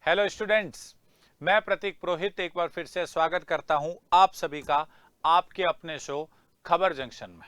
Hello students, मैं प्रतीक पुरोहित एक बार फिर से स्वागत करता हूं आप सभी का आपके अपने शो खबर जंक्शन में।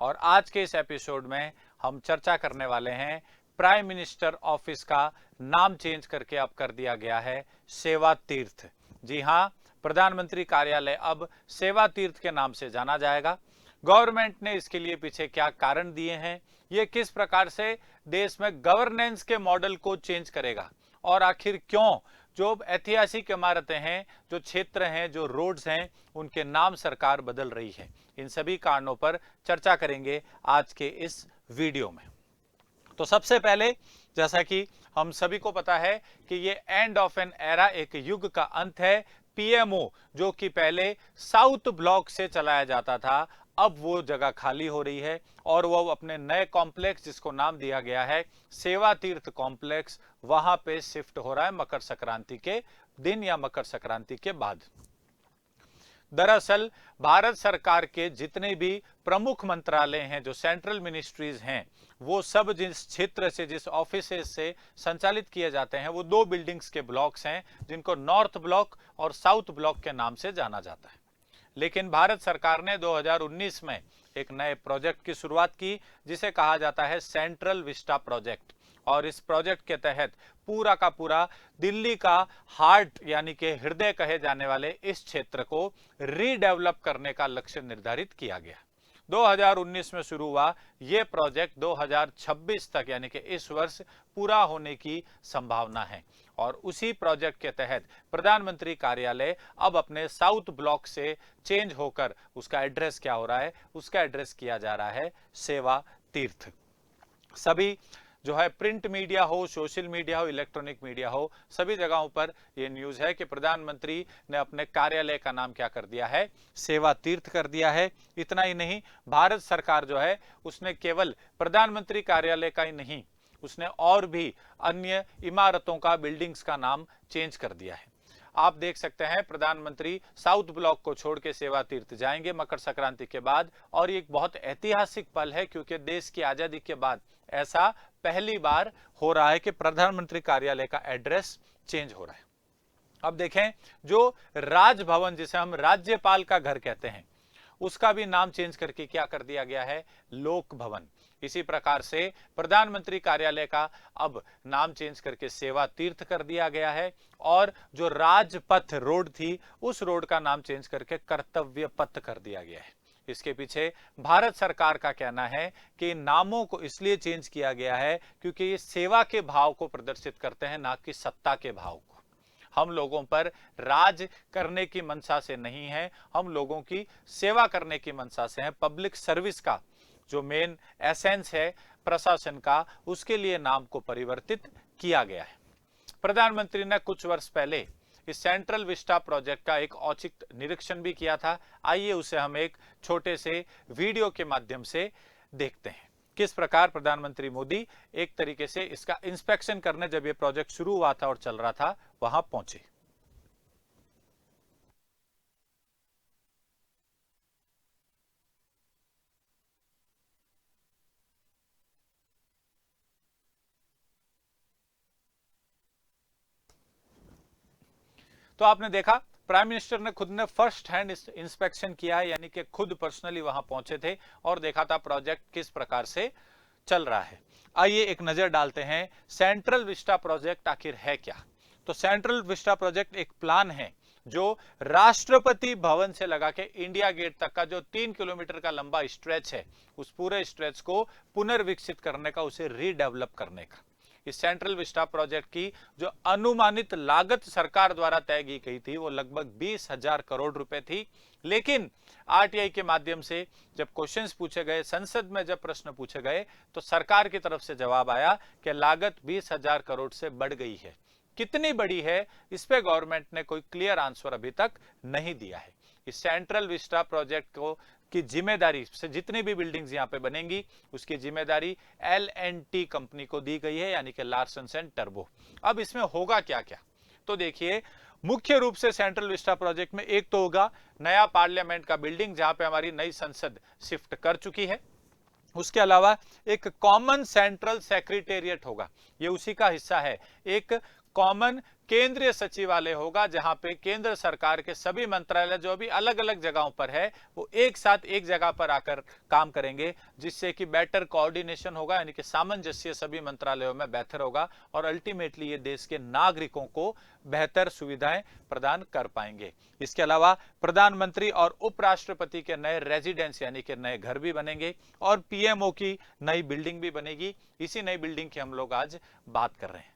और आज के इस एपिसोड में हम चर्चा करने वाले हैं प्राइम मिनिस्टर ऑफिस का नाम चेंज करके अब कर दिया गया है सेवा तीर्थ। जी हां, प्रधानमंत्री कार्यालय अब सेवा तीर्थ के नाम से जाना जाएगा। गवर्नमेंट ने इसके लिए पीछे क्या कारण दिए हैं, ये किस प्रकार से देश में गवर्नेंस के मॉडल को चेंज करेगा और आखिर क्यों जो ऐतिहासिक इमारतें हैं, जो क्षेत्र हैं, जो रोड्स हैं, उनके नाम सरकार बदल रही है। इन सभी कारणों पर चर्चा करेंगे आज के इस वीडियो में। तो सबसे पहले, जैसा कि हम सभी को पता है कि ये एंड ऑफ एन एरा, एक युग का अंत है। पीएमओ जो कि पहले साउथ ब्लॉक से चलाया जाता था, अब वो जगह खाली हो रही है और वो अपने नए कॉम्प्लेक्स, जिसको नाम दिया गया है सेवा तीर्थ कॉम्प्लेक्स, वहां पे शिफ्ट हो रहा है मकर संक्रांति के दिन या मकर संक्रांति के बाद। दरअसल भारत सरकार के जितने भी प्रमुख मंत्रालय हैं, जो सेंट्रल मिनिस्ट्रीज हैं, वो सब जिस क्षेत्र से, जिस ऑफिस से संचालित किए जाते हैं, वो दो बिल्डिंग्स के ब्लॉक्स हैं, जिनको नॉर्थ ब्लॉक और साउथ ब्लॉक के नाम से जाना जाता है। लेकिन भारत सरकार ने 2019 में एक नए प्रोजेक्ट की शुरुआत की, जिसे कहा जाता है सेंट्रल विस्टा प्रोजेक्ट। और इस प्रोजेक्ट के तहत पूरा का पूरा दिल्ली का हार्ट यानी कि हृदय कहे जाने वाले इस क्षेत्र को रीडेवलप करने का लक्ष्य निर्धारित किया गया। 2019 में शुरू हुआ यह प्रोजेक्ट 2026 तक यानी कि इस वर्ष पूरा होने की संभावना है। और उसी प्रोजेक्ट के तहत प्रधानमंत्री कार्यालय अब अपने साउथ ब्लॉक से चेंज होकर उसका एड्रेस क्या हो रहा है, उसका एड्रेस किया जा रहा है सेवा तीर्थ। सभी जो है प्रिंट मीडिया हो, सोशल मीडिया हो, इलेक्ट्रॉनिक मीडिया हो, सभी जगहों पर यह न्यूज है कि प्रधानमंत्री ने अपने कार्यालय का नाम क्या कर दिया है, सेवा तीर्थ कर दिया है। इतना ही नहीं, भारत सरकार जो है उसने केवल प्रधानमंत्री कार्यालय का ही नहीं, उसने और भी अन्य इमारतों का, बिल्डिंग्स का नाम चेंज कर दिया है। आप देख सकते हैं प्रधानमंत्री साउथ ब्लॉक को छोड़ के सेवा तीर्थ जाएंगे मकर संक्रांति के बाद। और ये एक बहुत ऐतिहासिक पल है, क्योंकि देश की आजादी के बाद ऐसा पहली बार हो रहा है कि प्रधानमंत्री कार्यालय का एड्रेस चेंज हो रहा है। अब देखें, जो राजभवन, जिसे हम राज्यपाल का घर कहते हैं, उसका भी नाम चेंज करके क्या कर दिया गया है, लोक भवन। इसी प्रकार से प्रधानमंत्री कार्यालय का अब नाम चेंज करके सेवा तीर्थ कर दिया गया है। और जो राजपथ रोड थी, उस रोड का नाम चेंज करके कर्तव्य पथ कर दिया गया है। इसके पीछे भारत सरकार का कहना है कि नामों को इसलिए चेंज किया गया है क्योंकि ये सेवा के भाव को प्रदर्शित करते हैं, ना कि सत्ता के भाव को। हम लोगों पर राज करने की मंशा से नहीं है, हम लोगों की सेवा करने की मंशा से है। पब्लिक सर्विस का जो मेन एसेंस है प्रशासन का, उसके लिए नाम को परिवर्तित किया गया है। प्रधानमंत्री ने कुछ वर्ष पहले इस सेंट्रल विस्टा प्रोजेक्ट का एक औचक निरीक्षण भी किया था। आइए उसे हम एक छोटे से वीडियो के माध्यम से देखते हैं, किस प्रकार प्रधानमंत्री मोदी एक तरीके से इसका इंस्पेक्शन करने, जब यह प्रोजेक्ट शुरू हुआ था और चल रहा था, वहां पहुंचे। तो आपने देखा प्राइम मिनिस्टर ने खुद ने फर्स्ट हैंड इंस्पेक्शन किया है, यानी कि खुद पर्सनली वहां पहुंचे थे और देखा था प्रोजेक्ट किस प्रकार से चल रहा है। आइए एक नजर डालते हैं सेंट्रल विस्टा प्रोजेक्ट आखिर है क्या। तो सेंट्रल विस्टा प्रोजेक्ट एक प्लान है जो राष्ट्रपति भवन से लगा के इंडिया गेट तक का जो 3 किलोमीटर का लंबा स्ट्रेच है, उस पूरे स्ट्रेच को पुनर्विकसित करने का, उसे रीडेवलप करने का। इस सेंट्रल विस्टा प्रोजेक्ट की जो अनुमानित लागत सरकार द्वारा तय की गई थी, वो लगभग 20,000 करोड़ रुपए थी। लेकिन आरटीआई के माध्यम से जब क्वेश्चंस पूछे गए, संसद में जब प्रश्न पूछे गए, तो सरकार की तरफ से जवाब आया कि लागत 20,000 करोड़ से बढ़ गई है। कितनी बड़ी है, इस पे गवर्नमेंट ने कोई क्लियर आंसर अभी तक नहीं दिया है। इस सेंट्रल विस्टा प्रोजेक्ट को की जिम्मेदारी से, जितनी भी बिल्डिंग्स यहां पे बनेंगी, उसकी जिम्मेदारी L&T कंपनी को दी गई है, यानी कि लार्सन एंड टर्बो। अब इसमें होगा क्या क्या, तो देखिए, मुख्य रूप से सेंट्रल विस्टा प्रोजेक्ट में एक तो होगा नया पार्लियामेंट का बिल्डिंग, जहां पे हमारी नई संसद शिफ्ट कर चुकी है। उसके अलावा एक कॉमन सेंट्रल सेक्रेटेरिएट होगा, ये उसी का हिस्सा है। एक कॉमन केंद्रीय सचिवालय होगा, जहां पे केंद्र सरकार के सभी मंत्रालय जो अभी अलग अलग जगहों पर है वो एक साथ एक जगह पर आकर काम करेंगे, जिससे कि बेटर कोऑर्डिनेशन होगा, यानी कि सामंजस्य सभी मंत्रालयों में बेहतर होगा और अल्टीमेटली ये देश के नागरिकों को बेहतर सुविधाएं प्रदान कर पाएंगे। इसके अलावा प्रधानमंत्री और उपराष्ट्रपति के नए रेजिडेंस यानी कि नए घर भी बनेंगे और पीएमओ की नई बिल्डिंग भी बनेगी। इसी नई बिल्डिंग की हम लोग आज बात कर रहे हैं।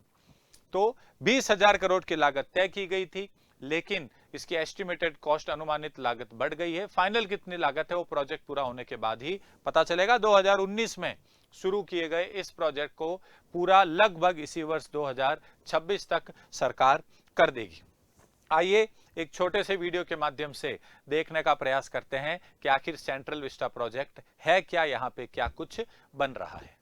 तो 20,000 करोड़ की लागत तय की गई थी, लेकिन इसकी एस्टिमेटेड कॉस्ट अनुमानित लागत बढ़ गई है। फाइनल कितनी लागत है वो प्रोजेक्ट पूरा होने के बाद ही पता चलेगा। 2019 में शुरू किए गए इस प्रोजेक्ट को पूरा लगभग इसी वर्ष 2026 तक सरकार कर देगी। आइए एक छोटे से वीडियो के माध्यम से देखने का प्रयास करते हैं कि आखिर सेंट्रल विस्टा प्रोजेक्ट है क्या, यहां पे क्या कुछ बन रहा है।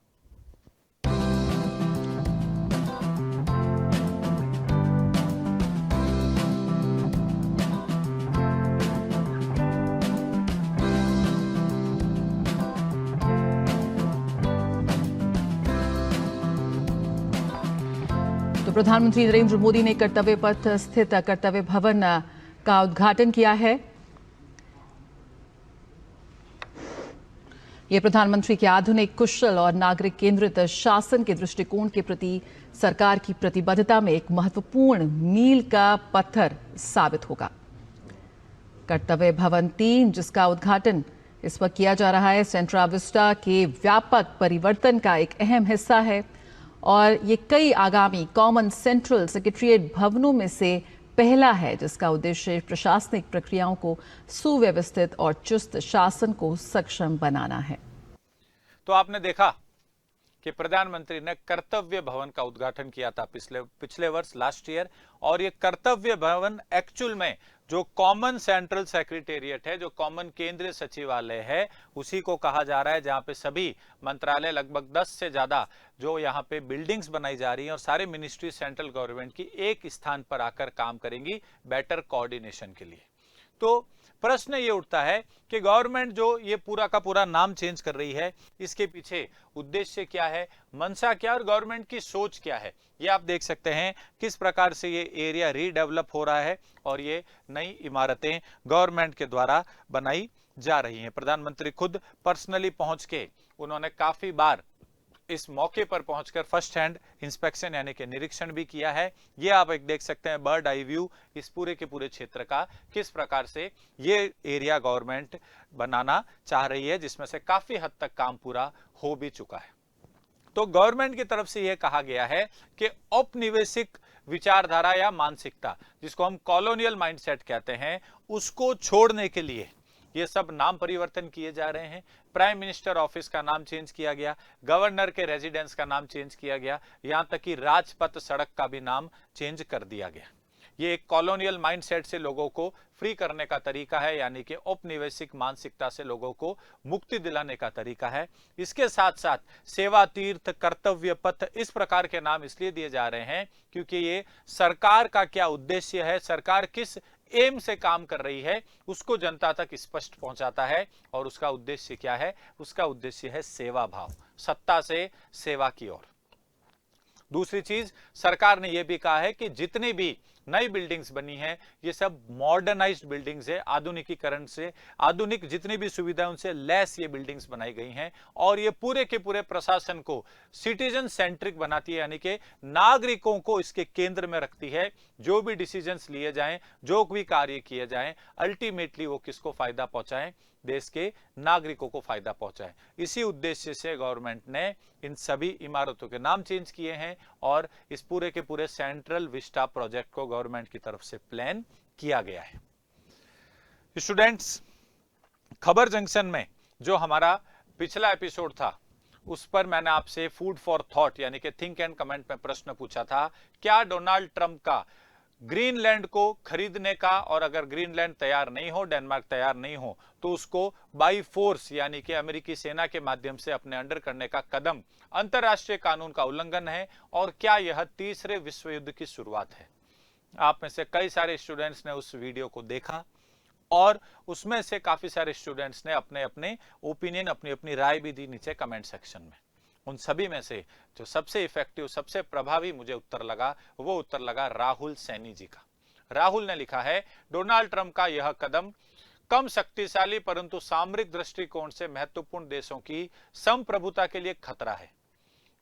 प्रधानमंत्री नरेंद्र मोदी ने कर्तव्य पथ स्थित कर्तव्य भवन का उद्घाटन किया है। यह प्रधानमंत्री के आधुनिक, कुशल और नागरिक केंद्रित शासन के दृष्टिकोण के प्रति सरकार की प्रतिबद्धता में एक महत्वपूर्ण मील का पत्थर साबित होगा। कर्तव्य भवन 3, जिसका उद्घाटन इस वक्त किया जा रहा है, सेंट्रा विस्टा के व्यापक परिवर्तन का एक अहम हिस्सा है और ये कई आगामी कॉमन सेंट्रल सेक्रेटरिएट भवनों में से पहला है, जिसका उद्देश्य प्रशासनिक प्रक्रियाओं को सुव्यवस्थित और चुस्त शासन को सक्षम बनाना है। तो आपने देखा कि प्रधानमंत्री ने कर्तव्य भवन का उद्घाटन किया था पिछले वर्ष, लास्ट ईयर, और ये कर्तव्य भवन एक्चुअल में जो कॉमन सेंट्रल सेक्रेटेरिएट है, जो कॉमन केंद्रीय सचिवालय है, उसी को कहा जा रहा है, जहां पे सभी मंत्रालय, लगभग 10 से ज्यादा जो यहाँ पे बिल्डिंग्स बनाई जा रही हैं और सारे मिनिस्ट्री सेंट्रल गवर्नमेंट की एक स्थान पर आकर काम करेंगी बेटर कोऑर्डिनेशन के लिए। तो प्रश्न ये उठता है कि गवर्नमेंट जो ये पूरा का पूरा नाम चेंज कर रही है, इसके पीछे उद्देश्य क्या है, मंशा क्या और गवर्नमेंट की सोच क्या है। ये आप देख सकते हैं किस प्रकार से ये एरिया रीडेवलप हो रहा है और ये नई इमारतें गवर्नमेंट के द्वारा बनाई जा रही हैं। प्रधानमंत्री खुद पर्सनली पहुंच के उन्होंने काफी बार इस मौके पर पहुंचकर फर्स्ट हैंड इंस्पेक्शन यानी कि निरीक्षण भी किया है। ये आप एक देख सकते हैं बर्ड आई व्यू इस पूरे के पूरे क्षेत्र का, किस प्रकार से ये एरिया गवर्नमेंट बनाना चाह रही है, जिसमें से काफी हद तक काम पूरा हो भी चुका है। तो गवर्नमेंट की तरफ से यह कहा गया है कि औपनिवेशिक विचारधारा या मानसिकता, जिसको हम कॉलोनियल माइंडसेट कहते हैं, उसको छोड़ने के लिए ये सब नाम परिवर्तन किए जा रहे हैं। प्राइम मिनिस्टर ऑफिस का नाम चेंज किया गया, गवर्नर के रेजिडेंस का नाम चेंज किया गया, यहां तक कि राजपथ सड़क का भी नाम चेंज कर दिया गया। ये एक कॉलोनियल माइंडसेट से लोगों को फ्री करने का तरीका है, यानी कि औपनिवेशिक मानसिकता से लोगों को मुक्ति दिलाने का तरीका है। इसके साथ साथ सेवा तीर्थ, कर्तव्य पथ, इस प्रकार के नाम इसलिए दिए जा रहे हैं क्योंकि ये सरकार का क्या उद्देश्य है, सरकार किस एम से काम कर रही है, उसको जनता तक स्पष्ट पहुंचाता है। और उसका उद्देश्य क्या है, उसका उद्देश्य है सेवा भाव, सत्ता से सेवा की ओर। दूसरी चीज, सरकार ने यह भी कहा है कि जितनी भी नई बिल्डिंग्स बनी हैं, ये सब मॉडर्नाइज्ड बिल्डिंग्स है, आधुनिकीकरण से, आधुनिक जितनी भी सुविधाएं उनसे लेस ये बिल्डिंग्स बनाई गई हैं और ये पूरे के पूरे प्रशासन को सिटीजन सेंट्रिक बनाती है, यानी कि नागरिकों को इसके केंद्र में रखती है। जो भी डिसीजंस लिए जाएं, जो भी कार्य किए जाएं, अल्टीमेटली वो किसको फायदा पहुंचाएं, देश के नागरिकों को फायदा पहुंचाए। इसी उद्देश्य से गवर्नमेंट ने इन सभी इमारतों के नाम चेंज किए हैं और इस पूरे के पूरे सेंट्रल विस्टा प्रोजेक्ट को गवर्नमेंट की तरफ से प्लान किया गया है। स्टूडेंट्स, खबर जंक्शन में जो हमारा पिछला एपिसोड था, उस पर मैंने आपसे फूड फॉर थॉट यानी कि थिंक एंड कमेंट में प्रश्न पूछा था, क्या डोनाल्ड ट्रंप का ग्रीनलैंड को खरीदने का, और अगर ग्रीनलैंड तैयार नहीं हो, डेनमार्क तैयार नहीं हो, तो उसको बाई फोर्स यानी कि अमेरिकी सेना के माध्यम से अपने अंडर करने का कदम अंतरराष्ट्रीय कानून का उल्लंघन है, और क्या यह तीसरे विश्व युद्ध की शुरुआत है। आप में से कई सारे स्टूडेंट्स ने उस वीडियो को देखा और उसमें से काफी सारे स्टूडेंट्स ने अपने अपने ओपिनियन, अपनी अपनी राय भी दी नीचे कमेंट सेक्शन में। उन सभी में से जो सबसे इफेक्टिव, सबसे प्रभावी मुझे उत्तर लगा, वो उत्तर लगा राहुल सैनी जी का। राहुल ने लिखा है, डोनाल्ड ट्रंप का यह कदम कम शक्तिशाली परंतु सामरिक दृष्टिकोण से महत्वपूर्ण देशों की संप्रभुता के लिए खतरा है।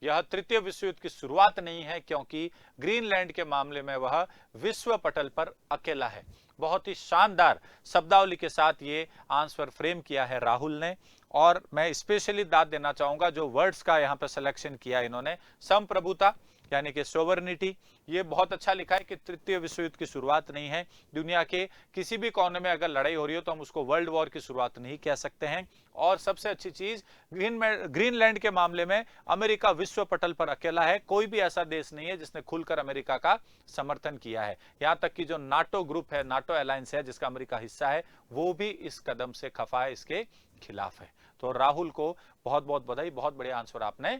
यह तृतीय विश्व युद्ध की शुरुआत नहीं है, क्योंकि ग्रीनलैंड के मामले में वह विश्व पटल पर अकेला है। बहुत ही शानदार शब्दावली के साथ ये आंसर फ्रेम किया है राहुल ने, और मैं स्पेशली दाद देना चाहूंगा जो वर्ड्स का यहाँ पर सिलेक्शन किया इन्होंने, संप्रभुता यानी कि सोवरेनिटी, ये बहुत अच्छा लिखा है कि तृतीय विश्व युद्ध की शुरुआत नहीं है। दुनिया के किसी भी कोने में अगर लड़ाई हो रही हो तो हम उसको वर्ल्ड वॉर की शुरुआत नहीं कह सकते हैं। और सबसे अच्छी चीज, ग्रीनलैंड के मामले में अमेरिका विश्व पटल पर अकेला है, कोई भी ऐसा देश नहीं है जिसने खुलकर अमेरिका का समर्थन किया है। यहां तक कि जो नाटो ग्रुप है, नाटो अलायंस है जिसका अमेरिका हिस्सा है, वो भी इस कदम से खफा है, इसके खिलाफ है। तो राहुल को बहुत बहुत बधाई, बहुत बढ़िया आंसर आपने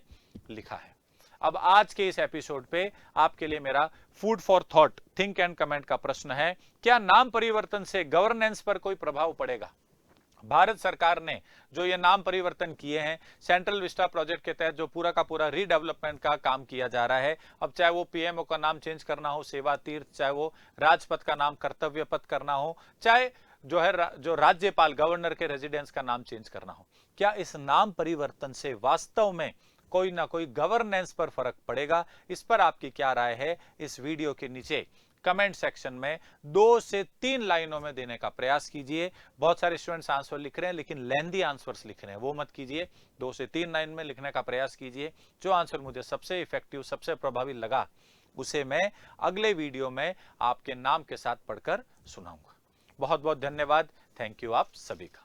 लिखा है। अब आज के इस एपिसोड पे आपके लिए मेरा food for thought, think and comment का प्रश्न है, क्या नाम परिवर्तन से गवर्नेंस पर कोई प्रभाव पड़ेगा? भारत सरकार ने जो ये नाम परिवर्तन किए हैं, सेंट्रल विस्टा प्रोजेक्ट के तहत जो पूरा का पूरा रीडेवलपमेंट का काम किया जा रहा है, अब चाहे वो पीएमओ का नाम चेंज करना हो सेवा तीर्थ, चाहे वो राजपथ का नाम कर्तव्य पथ करना हो, चाहे जो है जो राज्यपाल गवर्नर के रेजिडेंस का नाम चेंज करना हो, क्या इस नाम परिवर्तन से वास्तव में कोई ना कोई गवर्नेंस पर फर्क पड़ेगा? इस पर आपकी क्या राय है, इस वीडियो के नीचे कमेंट सेक्शन में 2 से 3 लाइनों में देने का प्रयास कीजिए। बहुत सारे स्टूडेंट्स आंसर लिख रहे हैं लेकिन लेंदी आंसर्स लिख रहे हैं, वो मत कीजिए। 2 से 3 लाइन में लिखने का प्रयास कीजिए। जो आंसर मुझे सबसे इफेक्टिव, सबसे प्रभावी लगा, उसे मैं अगले वीडियो में आपके नाम के साथ पढ़कर सुनाऊंगा। बहुत बहुत धन्यवाद। थैंक यू आप सभी का।